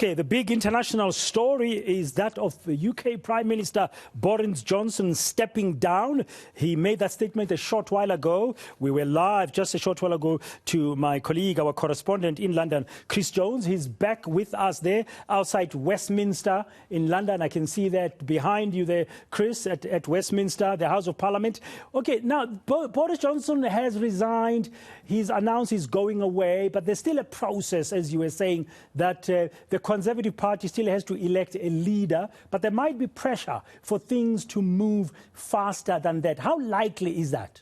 Okay, the big international story is that of the UK Prime Minister Boris Johnson stepping down. He made that statement a short while ago. We were live just a short while ago to my colleague, our correspondent in London, Chris Jones. He's back with us there outside Westminster in London. I can see that behind you there, Chris, at Westminster, the House of Parliament. Okay, now Boris Johnson has resigned. He's announced he's going away, but there's still a process, as you were saying, that the Conservative Party still has to elect a leader, but there might be pressure for things to move faster than that. How likely is that?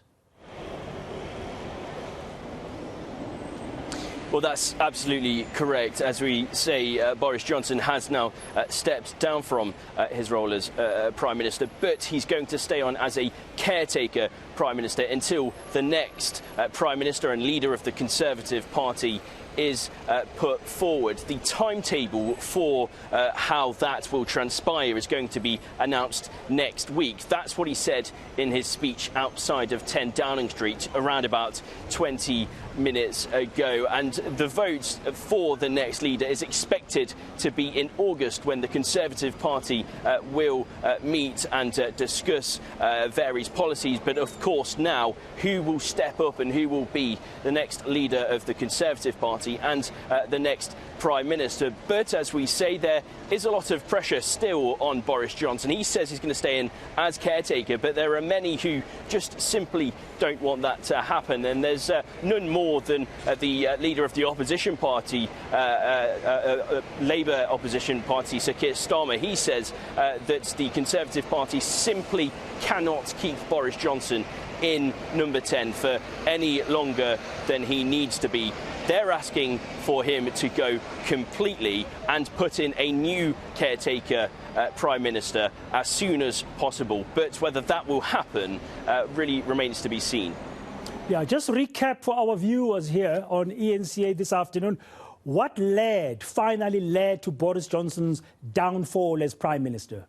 Well, that's absolutely correct. As we say, Boris Johnson has now stepped down from his role as Prime Minister, but he's going to stay on as a caretaker Prime Minister until the next Prime Minister and leader of the Conservative Party is put forward. The timetable for how that will transpire is going to be announced next week. That's what he said in his speech outside of 10 Downing Street around about 20 minutes ago. And the vote for the next leader is expected to be in August, when the Conservative Party will meet and discuss various policies. But of course now, who will step up and who will be the next leader of the Conservative Party and the next Prime Minister? But as we say, there is a lot of pressure still on Boris Johnson. He says he's going to stay in as caretaker, but there are many who just simply don't want that to happen. And there's none more than the leader of the opposition party, Labour opposition party, Sir Keir Starmer. He says that the Conservative Party simply cannot keep Boris Johnson in number 10 for any longer than he needs to be. They're asking for him to go completely and put in a new caretaker Prime Minister as soon as possible. But whether that will happen really remains to be seen. Yeah, just recap for our viewers here on eNCA this afternoon. What finally led to Boris Johnson's downfall as Prime Minister?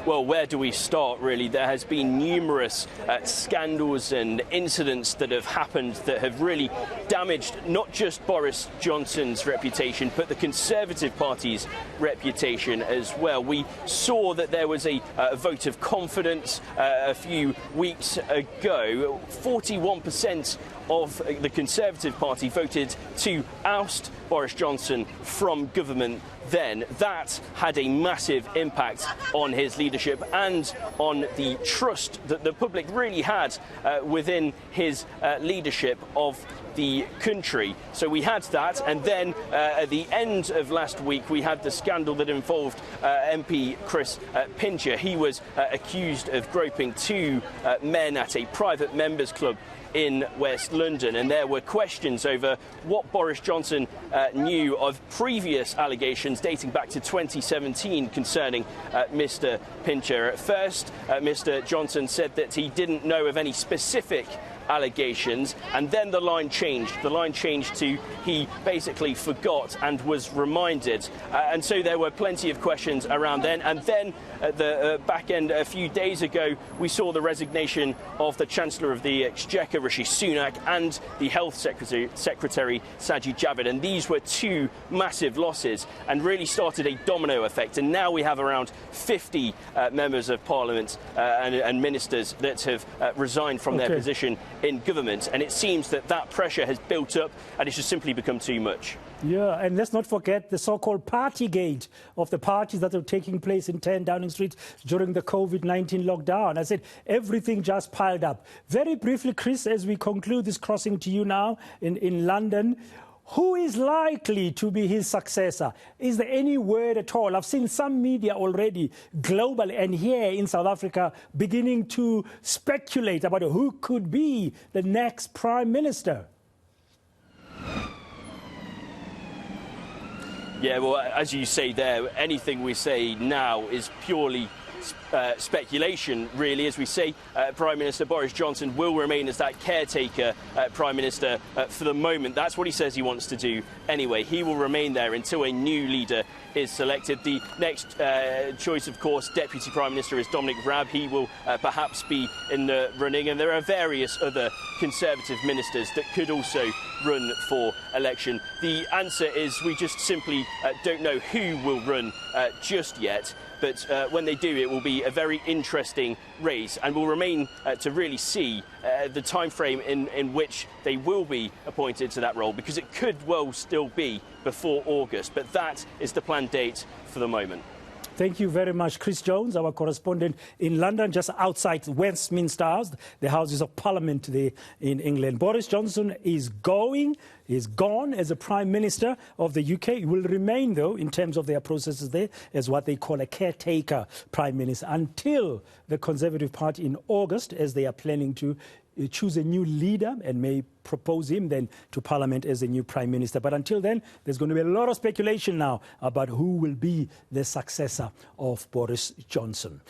Well, where do we start, really? There has been numerous scandals and incidents that have happened that have really damaged not just Boris Johnson's reputation, but the Conservative Party's reputation as well. We saw that there was a vote of confidence a few weeks ago. 41% of the Conservative Party voted to oust Boris Johnson from government then. That had a massive impact on his leadership and on the trust that the public really had within his leadership of the country. So we had that, and then at the end of last week we had the scandal that involved MP Chris Pincher. He was accused of groping two men at a private members club in West London, and there were questions over what Boris Johnson knew of previous allegations dating back to 2017 concerning Mr. Pincher. At first, Mr. Johnson said that he didn't know of any specific allegations, and then the line changed. The line changed to he basically forgot and was reminded. And so there were plenty of questions around then. And then at the back end a few days ago, we saw the resignation of the Chancellor of the Exchequer, Rishi Sunak, and the Health Secretary Sajid Javid. And these were two massive losses and really started a domino effect. And now we have around 50 members of Parliament and ministers that have resigned from their position in government, and it seems that that pressure has built up and it's just simply become too much. Yeah, and let's not forget the so-called partygate of the parties that are taking place in 10 Downing Street during the COVID-19 lockdown. I said everything just piled up. Very briefly, Chris, as we conclude this crossing to you now in London, who is likely to be his successor? Is there any word at all? I've seen some media already, globally and here in South Africa, beginning to speculate about who could be the next Prime Minister. Yeah, well, as you say there, anything we say now is purely speculation, really. As we say, Prime Minister Boris Johnson will remain as that caretaker Prime Minister for the moment. That's what he says he wants to do anyway. He will remain there until a new leader is selected. The next choice, of course, Deputy Prime Minister, is Dominic Raab. He will perhaps be in the running, and there are various other Conservative ministers that could also run for election? The answer is we just simply don't know who will run just yet. But when they do, it will be a very interesting race, and will remain to really see the time frame in which they will be appointed to that role, because it could well still be before August. But that is the planned date for the moment. Thank you very much, Chris Jones, our correspondent in London, just outside Westminster House, the Houses of Parliament there in England. Boris Johnson is gone as a Prime Minister of the UK. He will remain, though, in terms of their processes there, as what they call a caretaker Prime Minister, until the Conservative Party in August, as they are planning to choose a new leader and may propose him then to Parliament as a new Prime Minister. But until then, there's going to be a lot of speculation now about who will be the successor of Boris Johnson.